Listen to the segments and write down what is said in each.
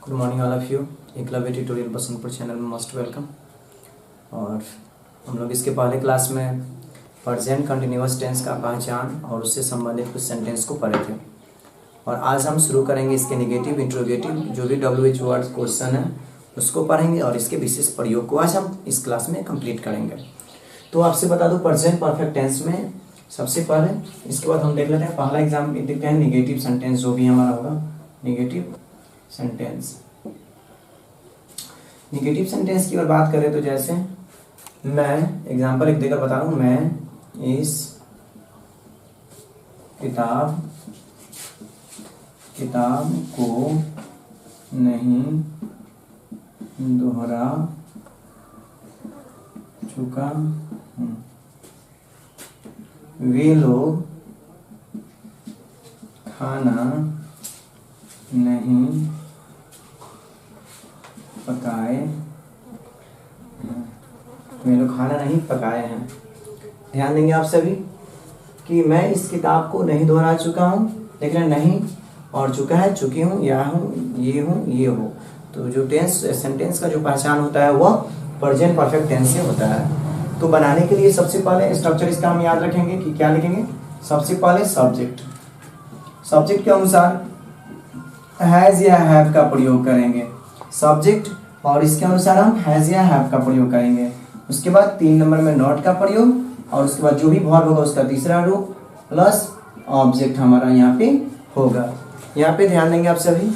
Good morning all of you. Eklavya tutorial Basantpur channel में most welcome. और हम लोग इसके पहले क्लास में प्रेजेंट कंटिन्यूअस टेंस का पहचान और उससे संबंधित कुछ सेंटेंस को पढ़े थे। और आज हम शुरू करेंगे इसके नेगेटिव इंट्रोगेटिव जो भी WH वर्ड क्वेश्चन है उसको पढ़ेंगे और इसके विशेष प्रयोग को आज हम इस क्लास में कंप्लीट करेंगे। तो आपसे बता दूं प्रेजेंट परफेक्ट टेंस में सबसे पहले, इसके बाद हम देख लेते हैं पहला एग्जाम देखते हैं नेगेटिव सेंटेंस जो भी हमारा होगा। नेगेटिव सेंटेंस, नेगेटिव सेंटेंस की अगर बात करें तो जैसे मैं एग्जांपल एक देकर बता रहा हूं, मैं इस किताब को नहीं दोहरा चुका हूं। वे लोग खाना नहीं पकाए, वे लोग खाना नहीं पकाए हैं। ध्यान देंगे आप सभी कि मैं इस किताब को नहीं दोहरा चुका हूँ, लेकिन नहीं और चुका है, चुकी हूँ, या हूँ, ये हो। तो जो टेंस सेंटेंस का जो पहचान होता है वह प्रेजेंट परफेक्ट टेंस से होता है। तो बनाने के लिए सबसे पहले स्ट्रक्चर इसका हम याद रखेंगे कि क्या लिखेंगे। सबसे पहले सब्जेक्ट, सब्जेक्ट के अनुसार हैज या हैव का प्रयोग करेंगे। सब्जेक्ट और इसके अनुसार हम हैज या हैव का प्रयोग करेंगे। उसके बाद 3 नंबर में नॉट का प्रयोग और उसके बाद जो भी वर्ब होगा उसका तीसरा रूप प्लस ऑब्जेक्ट हमारा यहाँ पे होगा। यहाँ पे ध्यान देंगे आप सभी,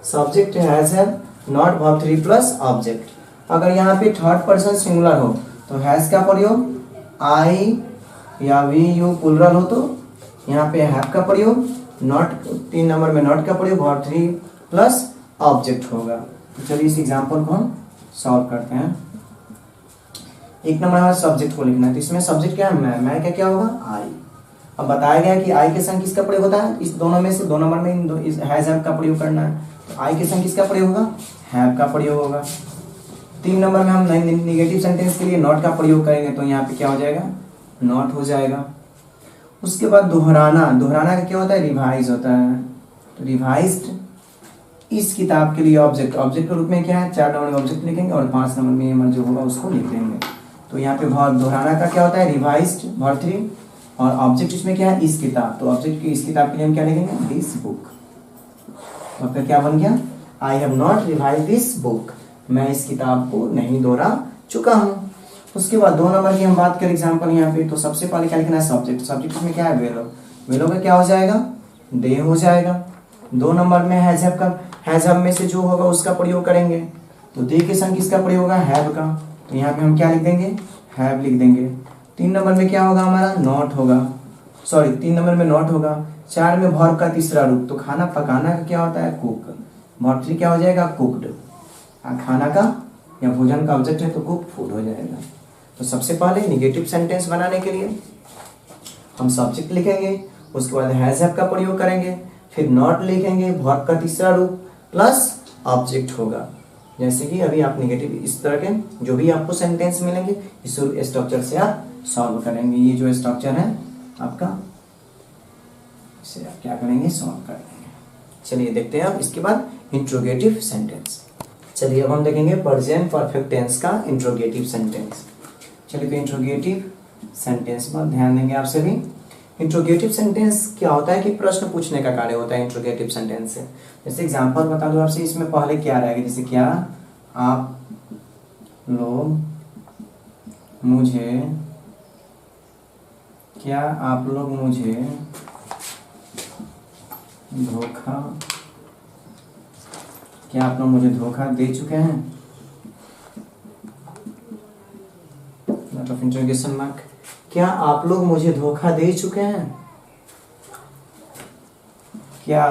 subject has have not verb 3 plus object. अगर यहाँ पे थर्ड पर्सन सिंगुलर हो तो हैज का प्रयोग, आई या वी यू प्लुरल हो तो यहाँ पे हैव का प्रयोग, नॉट 3 नंबर में नॉट का प्रयोग वर्ब 3 प्लस ऑब्जेक्ट होगा। तो चलिए इस एग्जांपल को हम सॉल्व करते हैं। 1 नंबर हमारे सब्जेक्ट को लिखना है, तो इसमें सब्जेक्ट क्या है, मैं का क्या होगा, आई। अब बताया गया कि आई के संग किसका प्रयोग होता है, इस दोनों में से 2 नंबर में हैज हैव का प्रयोग करना है। तो आई के संग किसका प्रयोग होगा, हैव का प्रयोग होगा। 3 नंबर में हम नेगेटिव सेंटेंस के लिए नॉट का प्रयोग करेंगे, तो यहाँ पे क्या हो जाएगा, नॉट हो जाएगा। उसके बाद दोहराना, दोहराना का क्या होता है, रिवाइज होता है। तो रिवाइज्ड इस किताब के लिए ऑब्जेक्ट, ऑब्जेक्ट के रूप में क्या है, 4 नंबर में ऑब्जेक्ट लिखेंगे और 5 नंबर में एमर जो होगा उसको लिख देंगे। तो यहाँ पे वर्ब दोहराना का क्या होता है, रिवाइज्ड वर्ब 3 और ऑब्जेक्ट इसमें क्या है, इस किताब। तो ऑब्जेक्ट की इस किताब के लिए हम क्या लिखेंगे, दिस बुक। और फिर क्या बन गया, I have not revise this book, मैं इस किताब को नहीं दोहरा चुका हूँ। उसके बाद 2 नंबर की हम बात करें एग्जाम्पल यहाँ पे, तो सबसे पहले क्या लिखना है, सब्जेक्ट। सब्जेक्ट में क्या है, वे लोग, वे लोग का क्या हो जाएगा, दे हो जाएगा। 2 नंबर में हैज हैव का, हैज हैव में से जो होगा उसका प्रयोग करेंगे। तो दे के संग किसका प्रयोग होगा, हैव का। तो यहाँ पे हम क्या लिख देंगे, हैव लिख देंगे। 3 नंबर में क्या होगा हमारा, नॉट होगा, सॉरी 3 नंबर में नॉट होगा। 4 में वर्ब का तीसरा रूप, तो खाना पकाना का क्या होता है, कुक। वर्ब 3 क्या हो जाएगा, कुक्ड। खाना का या भोजन का ऑब्जेक्ट है तो कुक फूड हो जाएगा। तो सबसे पहले नेगेटिव सेंटेंस बनाने के लिए हम सब्जेक्ट लिखेंगे, उसके बाद हैज हैव का प्रयोग करेंगे, फिर नॉट लिखेंगे, वर्ब का तीसरा रूप प्लस ऑब्जेक्ट होगा। जैसे कि अभी आप नेगेटिव इस तरह के जो भी आपको सेंटेंस मिलेंगे इस स्ट्रक्चर से आप सॉल्व करेंगे। ये जो स्ट्रक्चर है आपका, इसे आप क्या करेंगे, सॉल्व करेंगे। चलिए देखते हैं अब इसके बाद इंट्रोगेटिव सेंटेंस। चलिए अब हम देखेंगे प्रेजेंट परफेक्ट टेंस का इंट्रोगेटिव सेंटेंस। चलिए तो इंट्रोगेटिव सेंटेंस पर ध्यान देंगे आप सभी। इंट्रोगेटिव सेंटेंस क्या होता है कि प्रश्न पूछने का कार्य होता है इंट्रोगेटिव सेंटेंस से। जैसे एग्जांपल बता दो आपसे, इसमें पहले क्या रहेगा, जैसे क्या आप लोग मुझे, क्या आप लोग मुझे धोखा, क्या आप लोग मुझे धोखा दे चुके हैं, ऑफ इंटरोगेशन मार्क। क्या आप लोग मुझे धोखा दे चुके हैं, क्या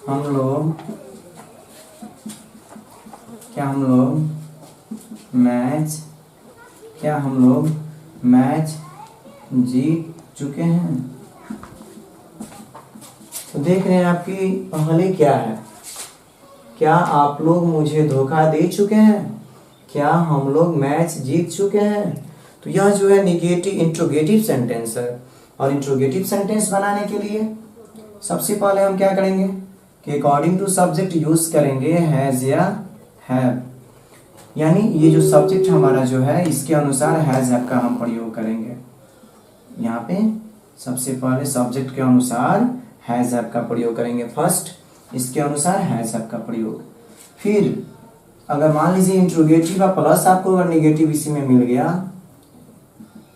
हम लोग मैच, क्या हम लोग मैच जीत चुके हैं। तो देख रहे हैं आपकी पहले क्या है, क्या आप लोग मुझे धोखा दे चुके हैं, क्या हम लोग मैच जीत चुके हैं। तो यह जो है निगेटिव इंट्रोगेटिव सेंटेंस है। और इंट्रोगेटिव सेंटेंस बनाने के लिए सबसे पहले हम क्या करेंगे, कि अकॉर्डिंग टू सब्जेक्ट यूज करेंगे हैज या हैव, यानी ये जो सब्जेक्ट हमारा जो है इसके अनुसार हैज हैव का हम प्रयोग करेंगे। यहाँ पे सबसे पहले सब्जेक्ट के अनुसार हैज हैव का प्रयोग करेंगे फर्स्ट, इसके अनुसार हैज हैव का प्रयोग। फिर अगर मान लीजिए इंट्रोगेटिव का प्लस आपको अगर नेगेटिव इसी में मिल गया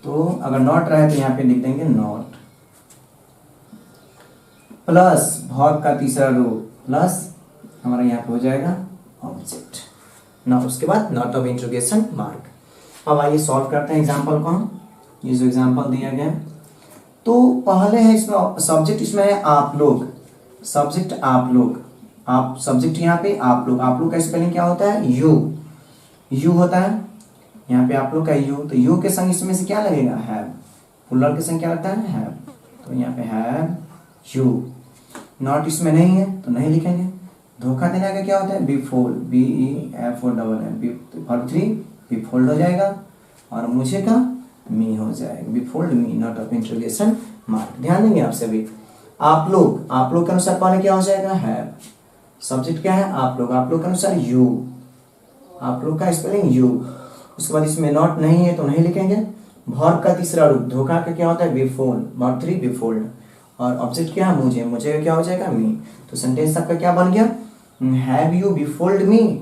तो अगर नॉट रहे तो यहाँ पे लिख देंगे नॉट, प्लस वर्ब का तीसरा रूप प्लस हमारा यहाँ पे हो जाएगा ऑब्जेक्ट ना, उसके बाद नॉट ऑफ इंट्रोगेशन मार्क। अब आइए सॉल्व करते हैं एग्जांपल को हम। ये जो एग्जांपल दिया गया है तो पहले है इसमें सब्जेक्ट, इसमें है आप लोग, सब्जेक्ट आप लोग, आप सब्जेक्ट यहाँ पे आप लोग का स्पेलिंग क्या होता है यू होता है यहाँ पे आप लोग का यू, तो यू के संग इसमें से क्या लगेगा हैव, प्लूरल के संग क्या लगता है हैव, तो यहाँ पे हैव यू। नॉट इसमें नहीं है तो नहीं लिखेंगे। धोखा देने का क्या होता है बिफोल्ड, BEFOLD 3 बिफोल्ड हो जाएगा और मुझे का मी हो जाएगा, before me not of interrogation mark. ध्यान देंगे आप सभी। आप लोग के अनुसार पहले क्या हो जाएगा हैव, सब्जेक्ट क्या है आप लोग के अनुसार यू, आप लोग का स्पेलिंग यू। उसके बाद इसमें नॉट नहीं है तो नहीं लिखेंगे। वर्ब का तीसरा रूप धोखा का क्या होता है बिफोल्ड, वर्ब 3 बिफोल्ड, और ऑब्जेक्ट क्या है मुझे क्या हो जाएगा मी। तो सेंटेंस आपका क्या बन गया हैव यू बिफोल्ड मी।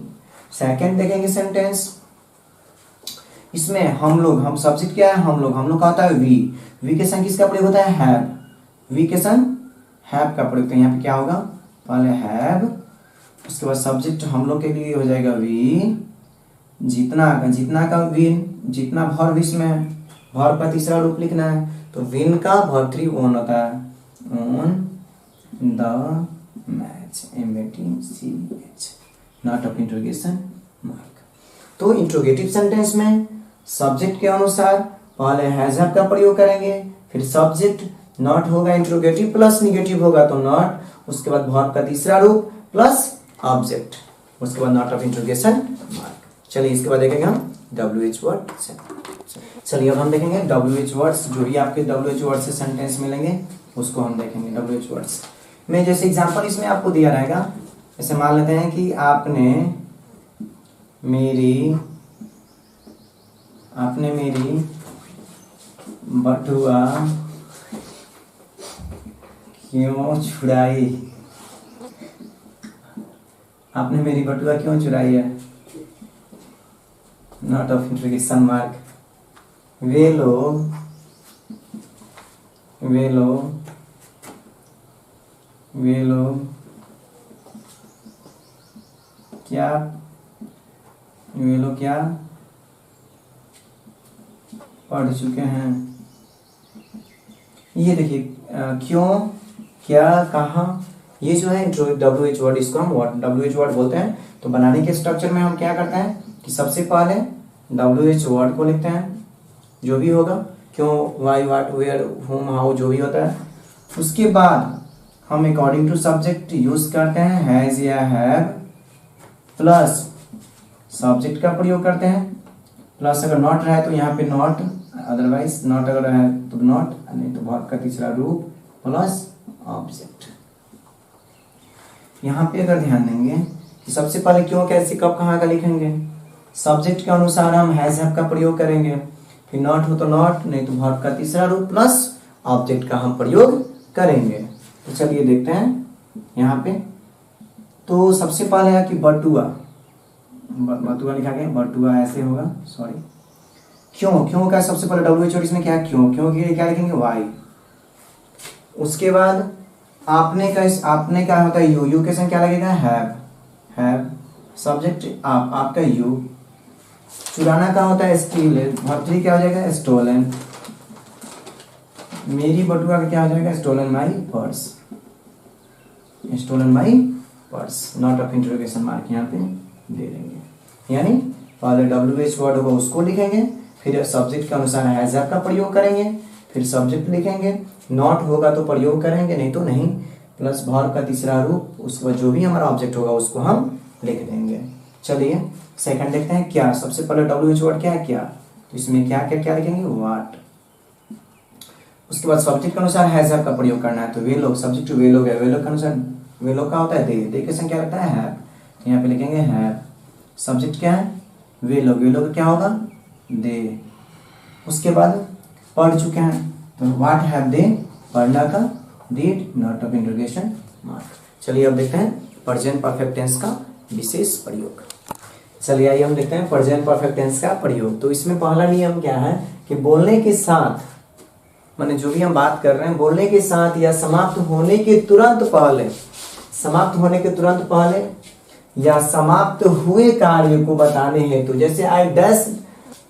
सेकंड देखेंगे सेंटेंस, इसमें हम सब्जेक्ट क्या है हम लोग का होता है वी के संग किसका प्रयोग होता है हैव, वी के संग हैव का प्रयोग। तो यहाँ पे क्या होगा पहले हैव, उसके बाद सब्जेक्ट हम लोग के लिए हो जाएगा वी, जितना का विन, जितना वर्ब इसमें है, वर्ब का तीसरा रूप लिखना है तो विन का वर्ब 3 ओन होता है, on the match, MATCH not of interrogation mark. तो इंट्रोगेटिव सेंटेंस में सब्जेक्ट के अनुसार पहले हैज हैव का प्रयोग करेंगे, फिर सब्जेक्ट नॉट होगा इंट्रोगेटिव प्लस निगेटिव होगा तो नॉट, उसके बाद वर्ब का तीसरा रूप प्लस ऑब्जेक्ट, उसके बाद नॉट ऑफ इंट्रोगेशन मार्क। चलिए इसके बाद देखेंगे हम WH वर्ड से। चलिए अब हम देखेंगे WH वर्ड्स, जो भी आपके WH वर्ड से सेंटेंस मिलेंगे उसको हम देखेंगे WH वर्ड्स में। जैसे एग्जांपल इसमें आपको दिया रहेगा, जैसे मान लेते हैं कि आपने मेरी बटुआ क्यों चुराई, आपने मेरी बटुआ क्यों चुराई है, नॉट ऑफ इंट्रोगेशन मार्क। वे लोग क्या पढ़ चुके हैं। ये देखिए क्यों, क्या, कहाँ, ये जो है WH वर्ड, इसको हम WH वर्ड बोलते हैं। तो बनाने के स्ट्रक्चर में हम क्या करते हैं कि सबसे पहले WH वर्ड को लिखते हैं, जो भी होगा क्यों, why, what, where, whom, how, जो भी होता है। उसके बाद हम अकॉर्डिंग टू सब्जेक्ट यूज करते हैं हैज या हैव, प्लस सब्जेक्ट का प्रयोग करते हैं, प्लस अगर नॉट रहे तो यहाँ पे नॉट, अदरवाइज नॉट अगर है तो नॉट, नहीं तो वर्ब का तीसरा रूप प्लस ऑब्जेक्ट। यहाँ पे अगर ध्यान देंगे कि सबसे पहले क्यों, कैसे, कब, कहाँ का लिखेंगे, सब्जेक्ट के अनुसार हम हैज हैव का प्रयोग करेंगे, फिर नॉट हो तो नॉट, नहीं तो वर्ब का तीसरा रूप प्लस ऑब्जेक्ट का हम प्रयोग करेंगे। तो चलिए देखते हैं यहाँ पे। तो सबसे पहले है कि बटुआ लिखा गया, बटुआ ऐसे होगा, सॉरी। क्यों का सबसे पहले WH वर्ड इसमें क्या है क्यों के लिए क्या लिखेंगे वाई। उसके बाद आपने का होता है यू के संग क्या लगेगा हैव, सब्जेक्ट आपका यू। चुराना का होता है स्टील, वर्ब 3 क्या हो जाएगा स्टोलन। मेरी बटुआ का क्या हो जाएगा stolen my purse, not of interrogation mark यहाँ पे दे देंगे। यानी पहले WH वर्ड होगा उसको लिखेंगे, फिर सब्जेक्ट के अनुसार हैज हैव का प्रयोग करेंगे, फिर सब्जेक्ट लिखेंगे, नॉट होगा तो प्रयोग करेंगे, नहीं तो नहीं, प्लस वर्ब का तीसरा रूप, उसके बाद जो भी हमारा ऑब्जेक्ट होगा उसको हम लिख देंगे। चलिए सेकंड देखते हैं क्या। सबसे पहले WH वर्ड क्या है क्या, तो इसमें क्या लिखेंगे वाट। उसके बाद सब्जेक्ट के अनुसार हैज हैव का प्रयोग करना है, तो वे लोग, सब्जेक्ट वे लोग है, वे लोग के अनुसार वे लोग का होता है दे के संग क्या लगता है हैव, यहाँ पे लिखेंगे हैव। सब्जेक्ट क्या है, वे लोग क्या होगा, दे। उसके बाद पढ़ चुके हैं, तो व्हाट हैव दे, पढ़ना का, did, not of interrogation mark. चलिए अब देखते हैं प्रेजेंट परफेक्ट टेंस का विशेष प्रयोग। चलिए आइए हम देखते हैं प्रेजेंट परफेक्ट टेंस का प्रयोग। तो इसमें पहला नियम क्या है कि बोलने के साथ, माने जो भी हम बात कर रहे हैं बोलने के साथ या समाप्त होने के तुरंत पहले, समाप्त होने के तुरंत पहले या समाप्त हुए कार्य को बताने हेतु, जैसे आई डैश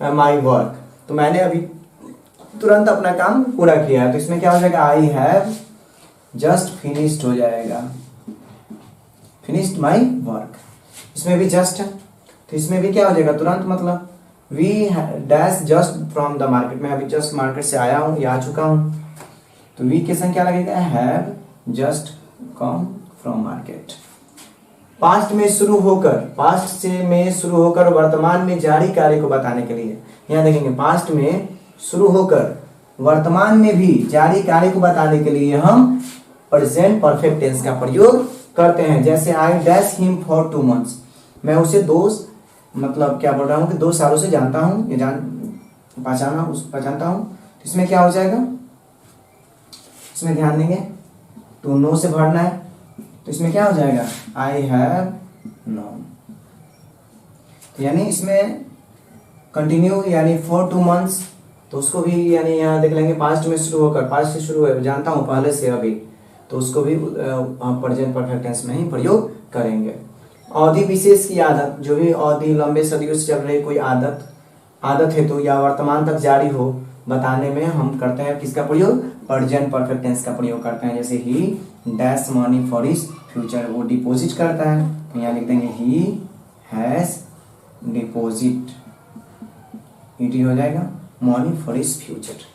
माई वर्क, तो मैंने अभी तुरंत अपना काम पूरा किया है, तो इसमें क्या हो जाएगा, आई हैव जस्ट फिनिश्ड हो जाएगा, फिनिश्ड माई वर्क। इसमें भी जस्ट है, तो इसमें भी क्या हो जाएगा, तुरंत, मतलब we dash just from the market, मैं अभी जस्ट मार्केट से आया हूँ या आ चुका हूँ, तो वी के संग क्या लगेगा, have just come from market. Past में शुरू होकर, पास्ट से में शुरू होकर वर्तमान में जारी कार्य को बताने के लिए, यहाँ देखेंगे पास्ट में शुरू होकर वर्तमान में भी जारी कार्य को बताने के लिए हम प्रेजेंट परफेक्ट टेंस का प्रयोग करते हैं। जैसे I dash him for 2 months, मैं उसे मतलब क्या बोल रहा हूँ कि 2 सालों से जानता हूँ, ये पहचानता हूँ। तो इसमें क्या हो जाएगा, इसमें ध्यान देंगे तो नो से भरना है, तो इसमें क्या हो जाएगा, आई हैव नोन। यानी इसमें कंटिन्यू यानी फॉर 2 months, तो उसको भी यानी यहाँ देख लेंगे पास्ट में शुरू होकर, पास्ट से शुरू है जानता हूँ पहले से अभी, तो उसको भी हम प्रेजेंट परफेक्ट टेंस में ही प्रयोग करेंगे। अवधि विशेष की आदत, जो भी अवधि लंबे सदियों से चल रही कोई आदत है तो या वर्तमान तक जारी हो बताने में हम करते हैं किसका प्रयोग, प्रेजेंट परफेक्ट टेंस का प्रयोग करते हैं। जैसे ही dash money for his future, वो डिपॉजिट करता है, तो यहाँ लिख देंगे ही हैज डिपॉजिट, ईटी हो जाएगा मनी फॉर हिज फ्यूचर।